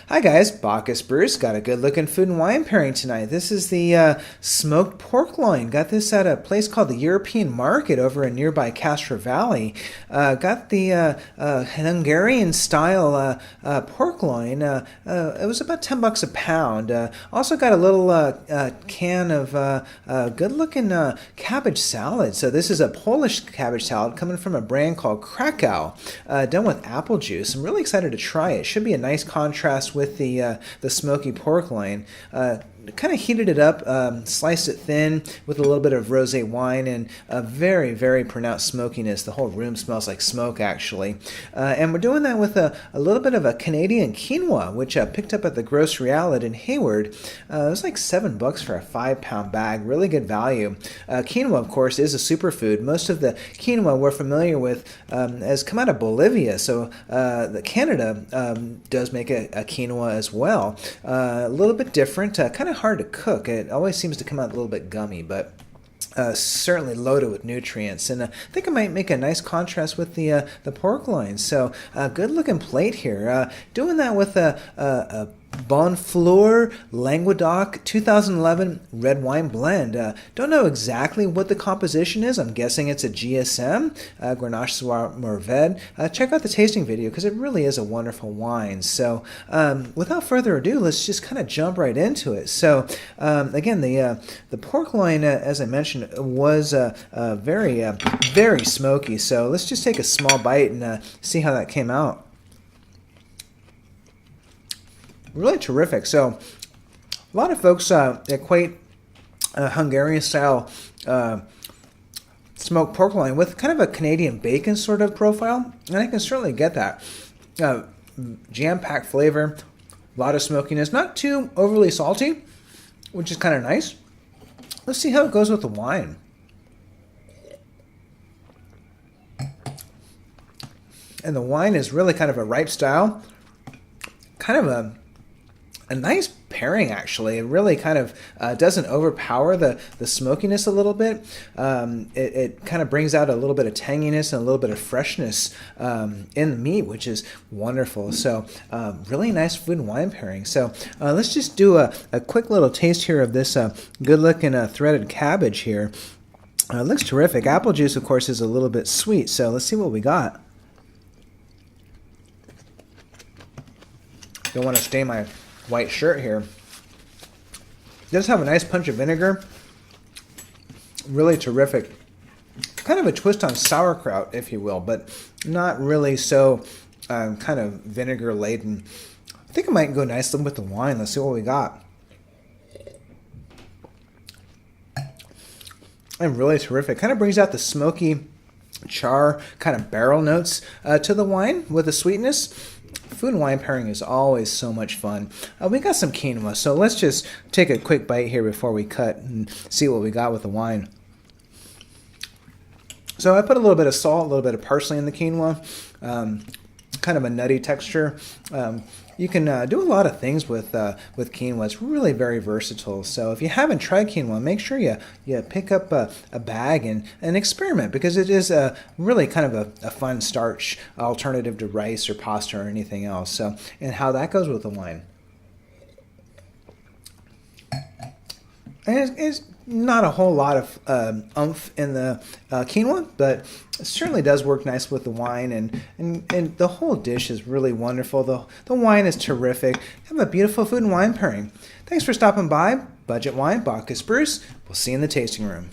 Hi guys, Bacchus Bruce. Got a good looking food and wine pairing tonight. This is the smoked pork loin. Got this at a place called the European Market over in nearby Castro Valley. Got the Hungarian style pork loin. It was about $10 a pound. Also got a little can of good looking cabbage salad. So this is a Polish cabbage salad coming from a brand called Krakow, done with apple juice. I'm really excited to try it. Should be a nice contrast with the smoky pork loin. Kind of heated it up, sliced it thin with a little bit of rosé wine and a very, very pronounced smokiness. The whole room smells like smoke, actually. And we're doing that with a little bit of a Canadian quinoa, which I picked up at the grocery outlet in Hayward. It was like $7 for a 5-pound bag. Really good value. Quinoa, of course, is a superfood. Most of the quinoa we're familiar with has come out of Bolivia, so Canada does make a quinoa as well. A little bit different, kind of hard to cook. It always seems to come out a little bit gummy, but certainly loaded with nutrients, and I think it might make a nice contrast with the pork loin. So good looking plate here. Doing that with a Bonfleur Languedoc 2011 red wine blend. Don't know exactly what the composition is. I'm guessing it's a GSM, Grenache Soir Mourvèdre. Check out the tasting video because it really is a wonderful wine. So without further ado, let's just kind of jump right into it. So again, the pork loin, as I mentioned, was very, very smoky. So let's just take a small bite and see how that came out. Really terrific. So a lot of folks equate Hungarian-style smoked pork loin with kind of a Canadian bacon sort of profile, and I can certainly get that. Jam-packed flavor, a lot of smokiness, not too overly salty, which is kind of nice. Let's see how it goes with the wine. And the wine is really kind of a ripe style, kind of a nice pairing, actually. It really kind of doesn't overpower the smokiness a little bit. It kind of brings out a little bit of tanginess and a little bit of freshness in the meat, which is wonderful. So really nice food and wine pairing. So let's just do a quick little taste here of this good looking threaded cabbage here. It looks terrific. Apple juice, of course, is a little bit sweet. So let's see what we got. Don't want to stain my white shirt here. It does have a nice punch of vinegar. Really terrific. Kind of a twist on sauerkraut, if you will, but not really so kind of vinegar laden. I think it might go nicely with the wine. Let's see what we got. And really terrific. Kind of brings out the smoky char kind of barrel notes to the wine with the sweetness. Food and wine pairing is always so much fun. We got some quinoa, so let's just take a quick bite here before we cut and see what we got with the wine. So I put a little bit of salt, a little bit of parsley in the quinoa, kind of a nutty texture. You can do a lot of things with quinoa. It's really very versatile. So if you haven't tried quinoa, make sure you pick up a bag and experiment, because it is really kind of a fun starch alternative to rice or pasta or anything else. So, and how that goes with the wine. And it's not a whole lot of oomph in the quinoa, but it certainly does work nice with the wine, and the whole dish is really wonderful. The wine is terrific. Have a beautiful food and wine pairing. Thanks for stopping by. Budget Wine, Bacchus Bruce. We'll see you in the tasting room.